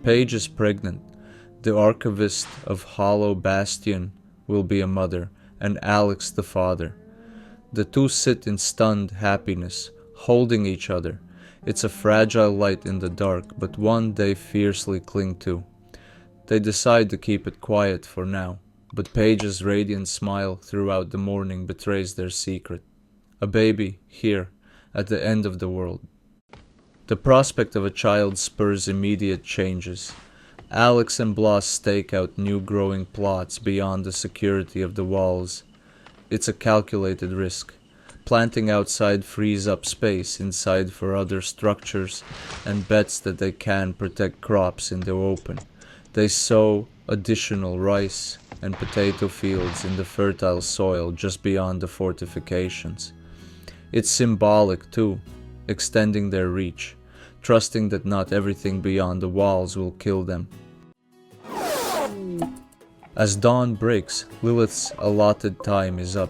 Paige is pregnant. The archivist of Hollow Bastion will be a mother, and Alex the father. The two sit in stunned happiness, holding each other. It's a fragile light in the dark, but one they fiercely cling to. They decide to keep it quiet for now, but Paige's radiant smile throughout the morning betrays their secret. A baby, here, at the end of the world. The prospect of a child spurs immediate changes. Alex and Blas stake out new growing plots beyond the security of the walls. It's a calculated risk. Planting outside frees up space inside for other structures and bets that they can protect crops in the open. They sow additional rice and potato fields in the fertile soil just beyond the fortifications. It's symbolic too, extending their reach, trusting that not everything beyond the walls will kill them. As dawn breaks, Lilith's allotted time is up.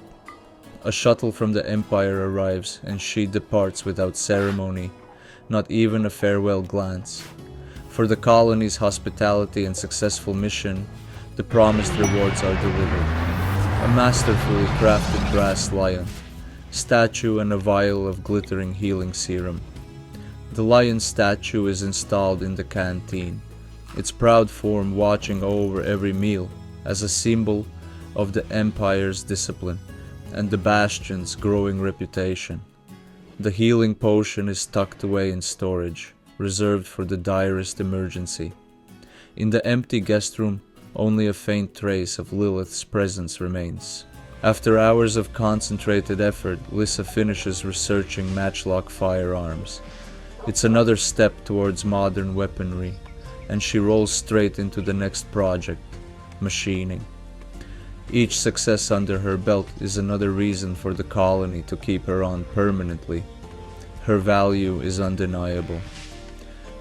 A shuttle from the Empire arrives, and she departs without ceremony, not even a farewell glance. For the colony's hospitality and successful mission, the promised rewards are delivered. A masterfully crafted brass lion, statue and a vial of glittering healing serum. The lion statue is installed in the canteen, its proud form watching over every meal as a symbol of the Empire's discipline and the Bastion's growing reputation. The healing potion is tucked away in storage, reserved for the direst emergency. In the empty guest room, only a faint trace of Lilith's presence remains. After hours of concentrated effort, Lissa finishes researching matchlock firearms. It's another step towards modern weaponry, and she rolls straight into the next project, machining. Each success under her belt is another reason for the colony to keep her on permanently. Her value is undeniable.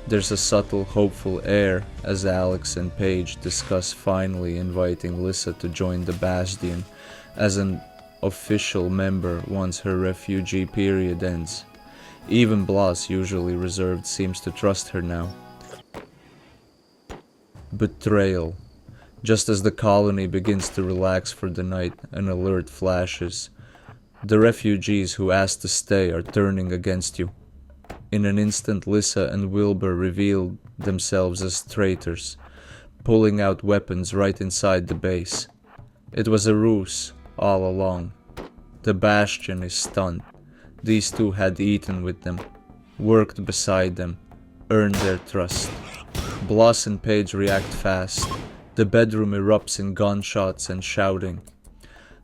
There's a subtle, hopeful air as Alex and Paige discuss finally inviting Lissa to join the Bastion as an official member once her refugee period ends. Even Blas, usually reserved, seems to trust her now. Betrayal. Just as the colony begins to relax for the night, an alert flashes. The refugees who asked to stay are turning against you. In an instant, Lissa and Wilbur revealed themselves as traitors, pulling out weapons right inside the base. It was a ruse all along. The Bastion is stunned. These two had eaten with them, worked beside them, earned their trust. Blas and Paige react fast. The bedroom erupts in gunshots and shouting.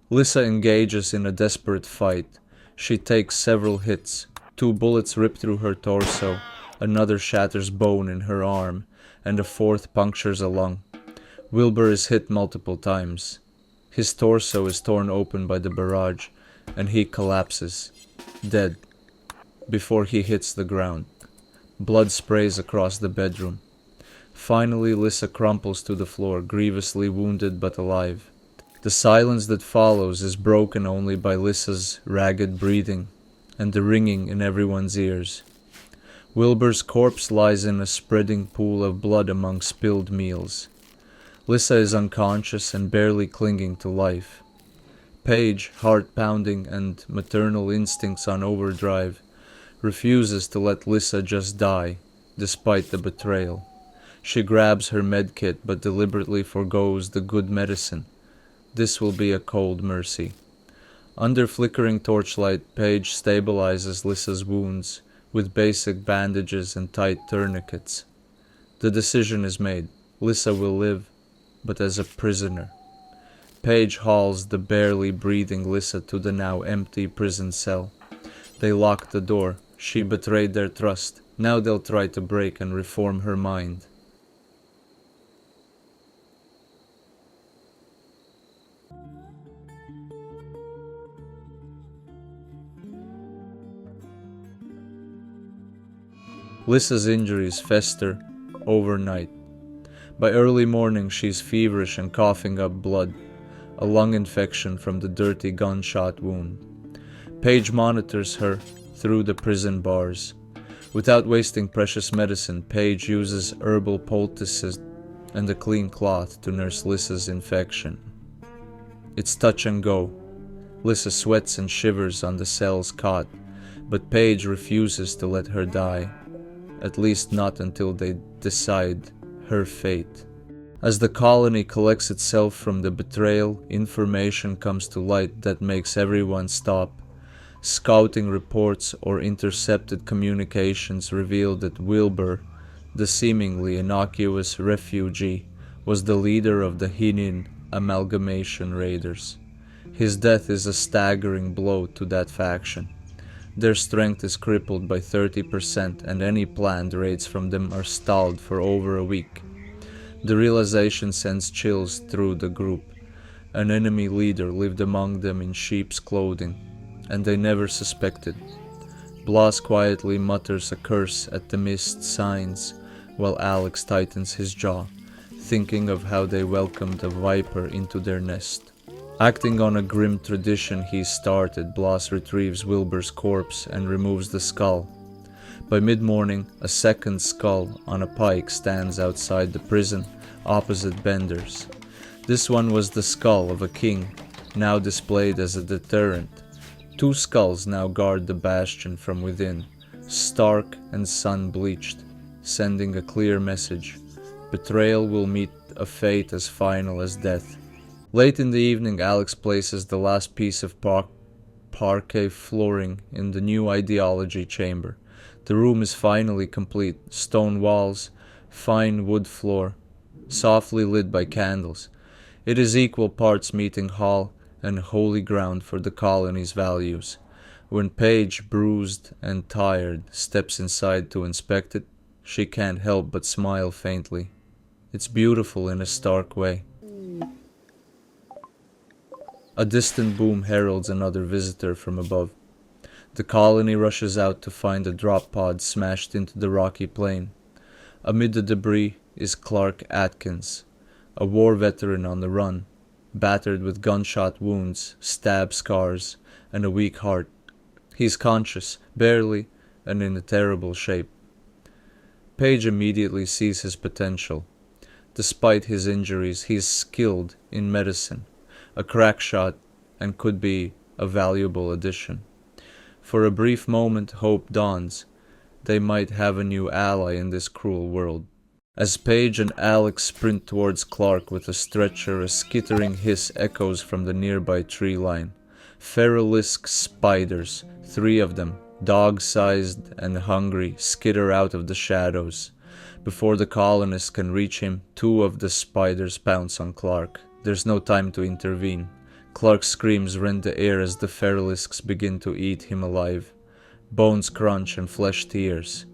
Lissa engages in a desperate fight. She takes several hits. 2 bullets rip through her torso, another shatters bone in her arm, and a 4th punctures a lung. Wilbur is hit multiple times. His torso is torn open by the barrage, and he collapses, dead, before he hits the ground. Blood sprays across the bedroom. Finally, Lissa crumples to the floor, grievously wounded but alive. The silence that follows is broken only by Lissa's ragged breathing and the ringing in everyone's ears. Wilbur's corpse lies in a spreading pool of blood among spilled meals. Lissa is unconscious and barely clinging to life. Paige, heart pounding and maternal instincts on overdrive, refuses to let Lissa just die, despite the betrayal. She grabs her medkit but deliberately forgoes the good medicine. This will be a cold mercy. Under flickering torchlight, Paige stabilizes Lissa's wounds with basic bandages and tight tourniquets. The decision is made. Lissa will live, but as a prisoner. Paige hauls the barely breathing Lissa to the now empty prison cell. They lock the door. She betrayed their trust. Now they'll try to break and reform her mind. Lissa's injuries fester overnight. By early morning, she's feverish and coughing up blood, a lung infection from the dirty gunshot wound. Paige monitors her through the prison bars. Without wasting precious medicine, Paige uses herbal poultices and a clean cloth to nurse Lissa's infection. It's touch and go. Lissa sweats and shivers on the cell's cot, but Paige refuses to let her die, at least not until they decide her fate. As the colony collects itself from the betrayal, information comes to light that makes everyone stop. Scouting reports or intercepted communications reveal that Wilbur, the seemingly innocuous refugee, was the leader of the Hinin Amalgamation Raiders. His death is a staggering blow to that faction. Their strength is crippled by 30%, and any planned raids from them are stalled for over a week. The realization sends chills through the group. An enemy leader lived among them in sheep's clothing, and they never suspected. Blas quietly mutters a curse at the missed signs, while Alex tightens his jaw, thinking of how they welcomed a viper into their nest. Acting on a grim tradition he started, Blas retrieves Wilbur's corpse and removes the skull. By mid-morning, a second skull on a pike stands outside the prison, opposite Bender's. This one was the skull of a king, now displayed as a deterrent. Two skulls now guard the bastion from within, stark and sun-bleached, sending a clear message. Betrayal will meet a fate as final as death. Late in the evening, Alex places the last piece of parquet flooring in the new ideology chamber. The room is finally complete. Stone walls, fine wood floor, softly lit by candles. It is equal parts meeting hall and holy ground for the colony's values. When Paige, bruised and tired, steps inside to inspect it, she can't help but smile faintly. It's beautiful in a stark way. A distant boom heralds another visitor from above. The colony rushes out to find a drop pod smashed into the rocky plain. Amid the debris is Clark Atkins, a war veteran on the run, battered with gunshot wounds, stab scars, and a weak heart. He's conscious, barely, and in a terrible shape. Paige immediately sees his potential. Despite his injuries, he's skilled in medicine, a crack shot, and could be a valuable addition. For a brief moment, hope dawns. They might have a new ally in this cruel world. As Paige and Alex sprint towards Clark with a stretcher, a skittering hiss echoes from the nearby tree line. Feralisk spiders, 3 of them, dog-sized and hungry, skitter out of the shadows. Before the colonists can reach him, 2 of the spiders pounce on Clark. There's no time to intervene. Clark's screams rend the air as the Feralisks begin to eat him alive. Bones crunch and flesh tears.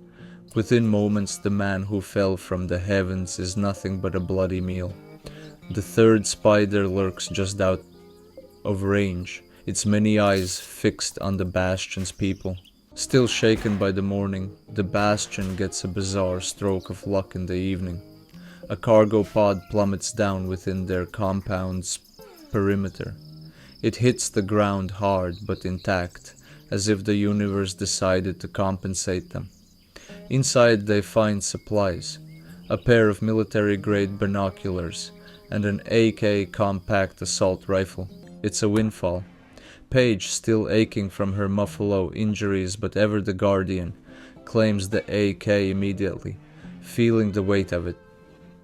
Within moments, the man who fell from the heavens is nothing but a bloody meal. The 3rd spider lurks just out of range, its many eyes fixed on the Bastion's people. Still shaken by the morning, the Bastion gets a bizarre stroke of luck in the evening. A cargo pod plummets down within their compound's perimeter. It hits the ground hard but intact, as if the universe decided to compensate them. Inside they find supplies, a pair of military-grade binoculars, and an AK compact assault rifle. It's a windfall. Paige, still aching from her Muffalo injuries but ever the guardian, claims the AK immediately, feeling the weight of it.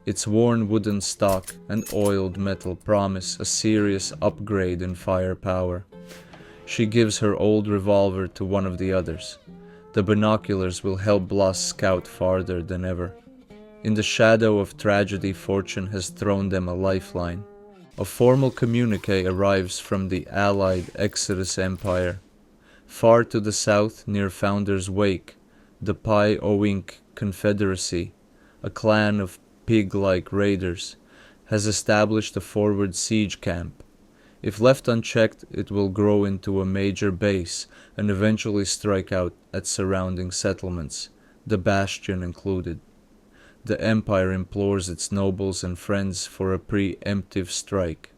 Its worn wooden stock and oiled metal promise a serious upgrade in firepower. She gives her old revolver to one of the others. The binoculars will help Blas scout farther than ever. In the shadow of tragedy, fortune has thrown them a lifeline. A formal communique arrives from the allied Exodus Empire. Far to the south, near Founder's Wake, the Pi Owink Confederacy, a clan of pig-like raiders, has established a forward siege camp. If left unchecked, it will grow into a major base and eventually strike out at surrounding settlements, the Bastion included. The Empire implores its nobles and friends for a preemptive strike.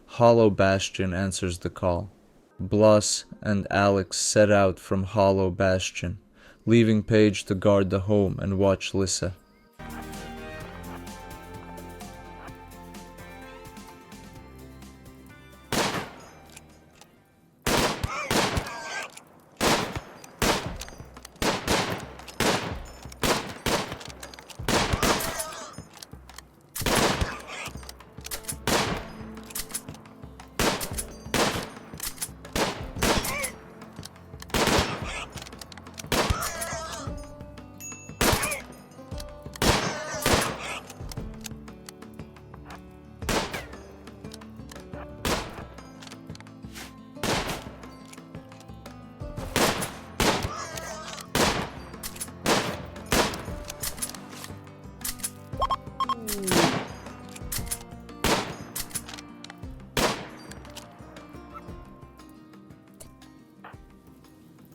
Hollow Bastion answers the call. Blas and Alex set out from Hollow Bastion, leaving Paige to guard the home and watch Lissa.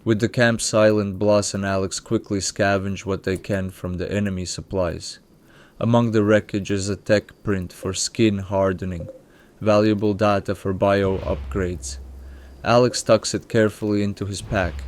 With the camp silent, Blas and Alex quickly scavenge what they can from the enemy supplies. Among the wreckage is a tech print for skin hardening, valuable data for bio upgrades. Alex tucks it carefully into his pack.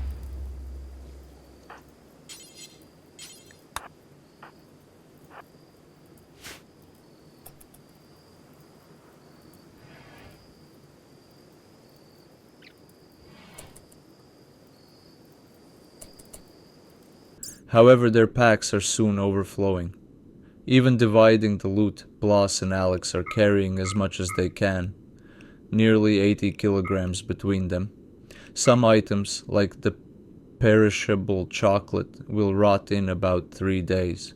However, their packs are soon overflowing. Even dividing the loot, Blas and Alex are carrying as much as they can, nearly 80 kilograms between them. Some items, like the perishable chocolate, will rot in about 3 days,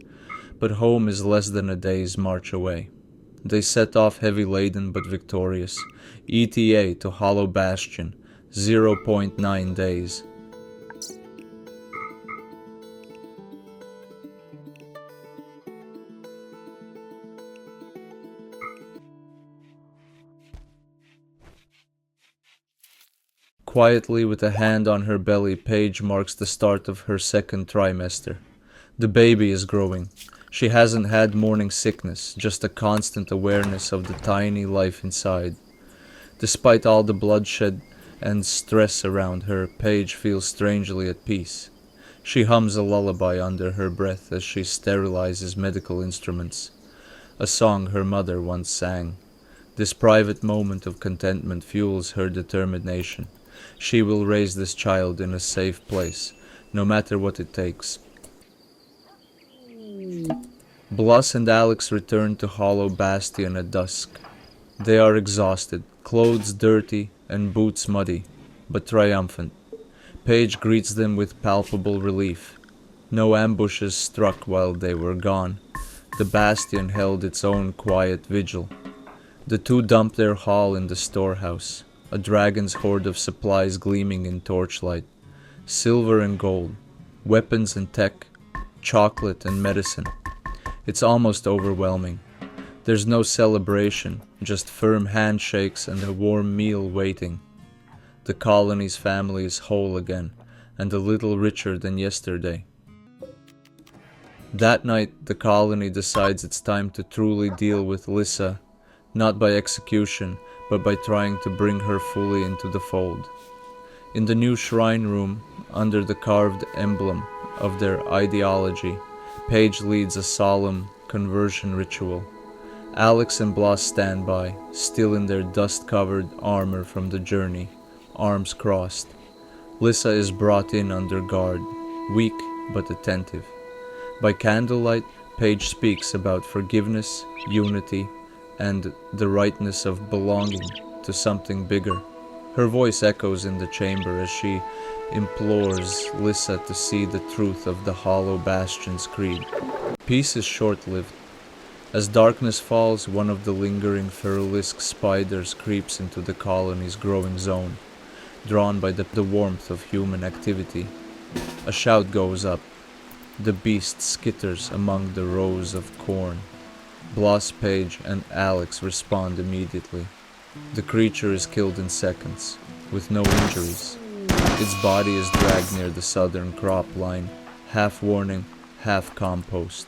but home is less than a day's march away. They set off heavy laden but victorious. ETA to Hollow Bastion, 0.9 days. Quietly, with a hand on her belly, Paige marks the start of her second trimester. The baby is growing. She hasn't had morning sickness, just a constant awareness of the tiny life inside. Despite all the bloodshed and stress around her, Paige feels strangely at peace. She hums a lullaby under her breath as she sterilizes medical instruments, a song her mother once sang. This private moment of contentment fuels her determination. She will raise this child in a safe place, no matter what it takes. Blas and Alex return to Hollow Bastion at dusk. They are exhausted, clothes dirty and boots muddy, but triumphant. Paige greets them with palpable relief. No ambushes struck while they were gone. The bastion held its own quiet vigil. The two dump their haul in the storehouse, a dragon's hoard of supplies gleaming in torchlight. Silver and gold, weapons and tech, chocolate and medicine. It's almost overwhelming. There's no celebration, just firm handshakes and a warm meal waiting. The colony's family is whole again, and a little richer than yesterday. That night, the colony decides it's time to truly deal with Lissa, not by execution, but by trying to bring her fully into the fold. In the new shrine room, under the carved emblem of their ideology, Paige leads a solemn conversion ritual. Alex and Blas stand by, still in their dust-covered armor from the journey, arms crossed. Lissa is brought in under guard, weak but attentive. By candlelight, Paige speaks about forgiveness, unity, and the rightness of belonging to something bigger. Her voice echoes in the chamber as she implores Lissa to see the truth of the Hollow Bastion's creed. Peace is short-lived. As darkness falls, one of the lingering Feralisk spiders creeps into the colony's growing zone, drawn by the warmth of human activity. A shout goes up. The beast skitters among the rows of corn. Blas, Paige, and Alex respond immediately. The creature is killed in seconds, with no injuries. Its body is dragged near the southern crop line, half warning, half compost.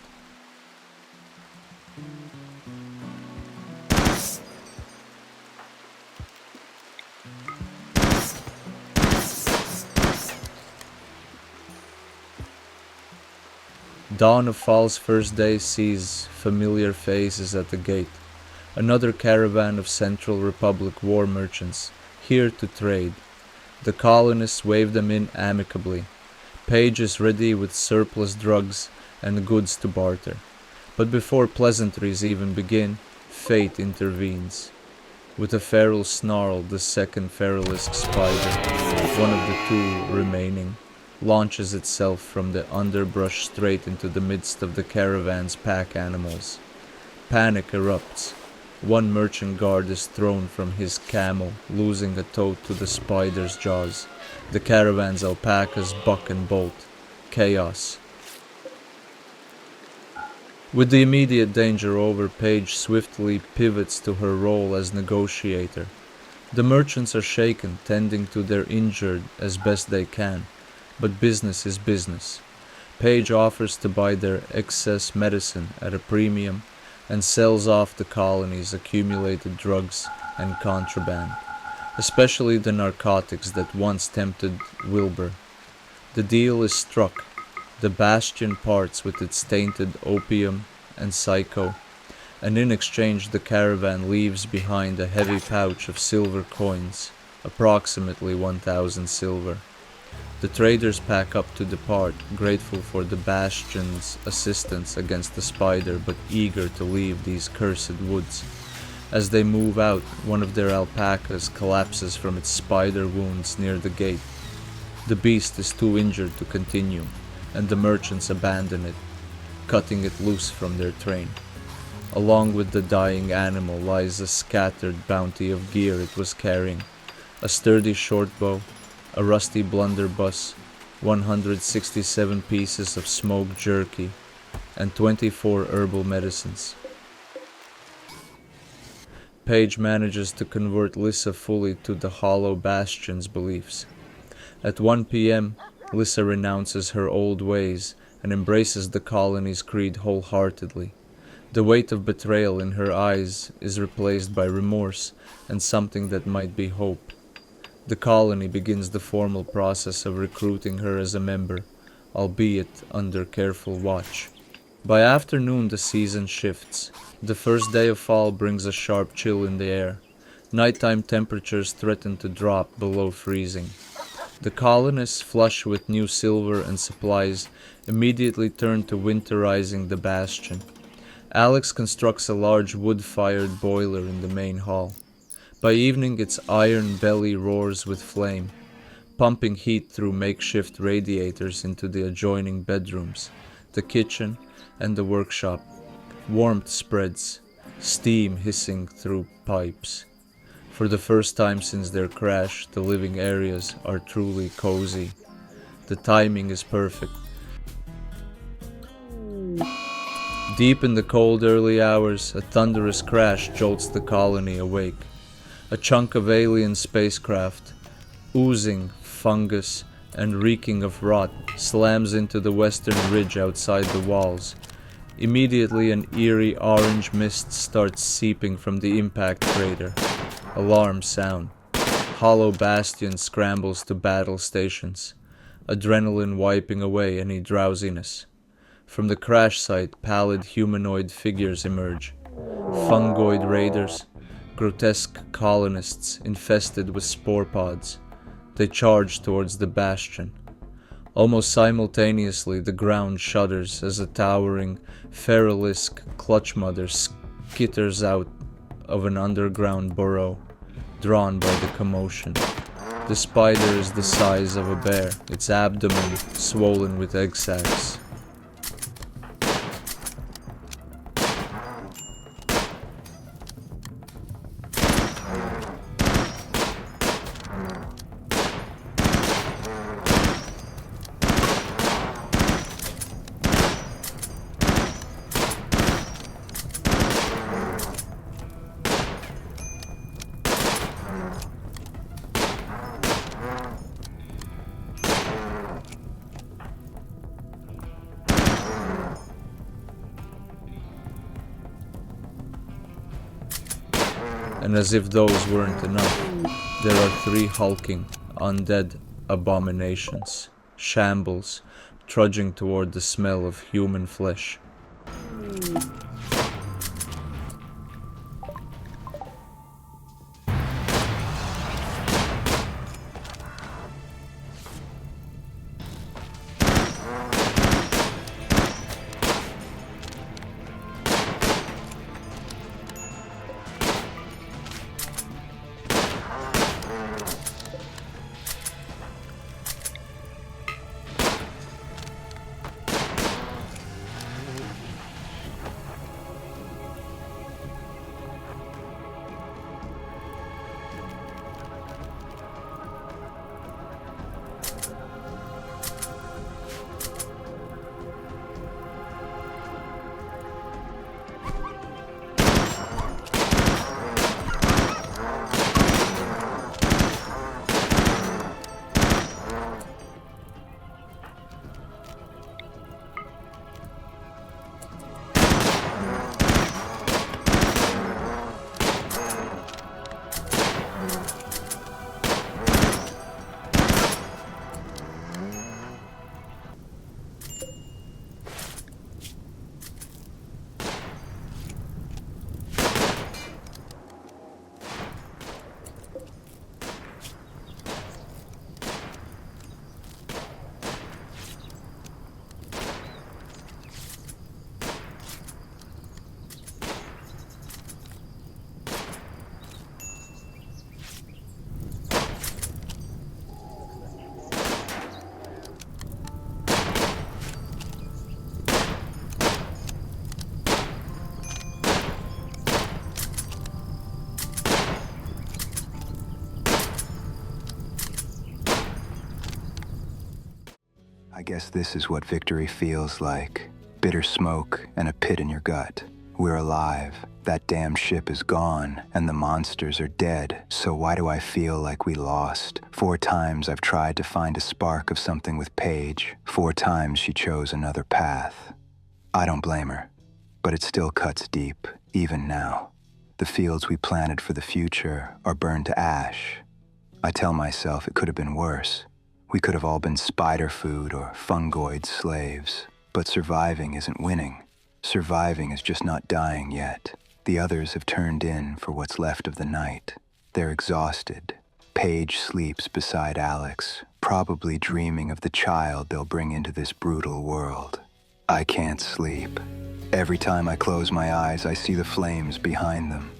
Dawn of Fall's first day sees familiar faces at the gate. Another caravan of Central Republic war merchants, here to trade. The colonists wave them in amicably. Paige is ready with surplus drugs and goods to barter. But before pleasantries even begin, fate intervenes. With a feral snarl, the second feralisk spider, one of the two remaining, launches itself from the underbrush straight into the midst of the caravan's pack animals. Panic erupts. One merchant guard is thrown from his camel, losing a toe to the spider's jaws. The caravan's alpacas buck and bolt. Chaos. With the immediate danger over, Paige swiftly pivots to her role as negotiator. The merchants are shaken, tending to their injured as best they can, but business is business. Paige offers to buy their excess medicine at a premium and sells off the colony's accumulated drugs and contraband, especially the narcotics that once tempted Wilbur. The deal is struck. The Bastion parts with its tainted opium and psycho, and in exchange the caravan leaves behind a heavy pouch of silver coins, approximately 1,000 silver. The traders pack up to depart, grateful for the Bastion's assistance against the spider but eager to leave these cursed woods. As they move out, one of their alpacas collapses from its spider wounds near the gate. The beast is too injured to continue, and the merchants abandon it, cutting it loose from their train. Along with the dying animal lies a scattered bounty of gear it was carrying: a sturdy shortbow, a rusty blunderbuss, 167 pieces of smoked jerky, and 24 herbal medicines. Paige manages to convert Lissa fully to the Hollow Bastion's beliefs. At 1 p.m., Lissa renounces her old ways and embraces the colony's creed wholeheartedly. The weight of betrayal in her eyes is replaced by remorse and something that might be hope. The colony begins the formal process of recruiting her as a member, albeit under careful watch. By afternoon the season shifts. The first day of fall brings a sharp chill in the air. Nighttime temperatures threaten to drop below freezing. The colonists, flush with new silver and supplies, immediately turn to winterizing the bastion. Alex constructs a large wood-fired boiler in the main hall. By evening its iron belly roars with flame, pumping heat through makeshift radiators into the adjoining bedrooms, the kitchen, and the workshop. Warmth spreads, steam hissing through pipes. For the first time since their crash, the living areas are truly cozy. The timing is perfect. Deep in the cold early hours, a thunderous crash jolts the colony awake. A chunk of alien spacecraft, oozing fungus and reeking of rot, slams into the western ridge outside the walls. Immediately an eerie orange mist starts seeping from the impact crater. Alarms sound. Hollow Bastion scrambles to battle stations, adrenaline wiping away any drowsiness. From the crash site, pallid humanoid figures emerge. Fungoid raiders, grotesque colonists infested with spore pods. They charge towards the bastion. Almost simultaneously, the ground shudders as a towering, feralisk clutch mother skitters out of an underground burrow, drawn by the commotion. The spider is the size of a bear, its abdomen swollen with egg sacs. And as if those weren't enough, there are 3 hulking, undead abominations, shambles, trudging toward the smell of human flesh. I guess this is what victory feels like. Bitter smoke and a pit in your gut. We're alive. That damn ship is gone, and the monsters are dead. So why do I feel like we lost? 4 times I've tried to find a spark of something with Paige. 4 times she chose another path. I don't blame her, but it still cuts deep, even now. The fields we planted for the future are burned to ash. I tell myself it could have been worse. We could have all been spider food or fungoid slaves. But surviving isn't winning. Surviving is just not dying yet. The others have turned in for what's left of the night. They're exhausted. Paige sleeps beside Alex, probably dreaming of the child they'll bring into this brutal world. I can't sleep. Every time I close my eyes, I see the flames behind them.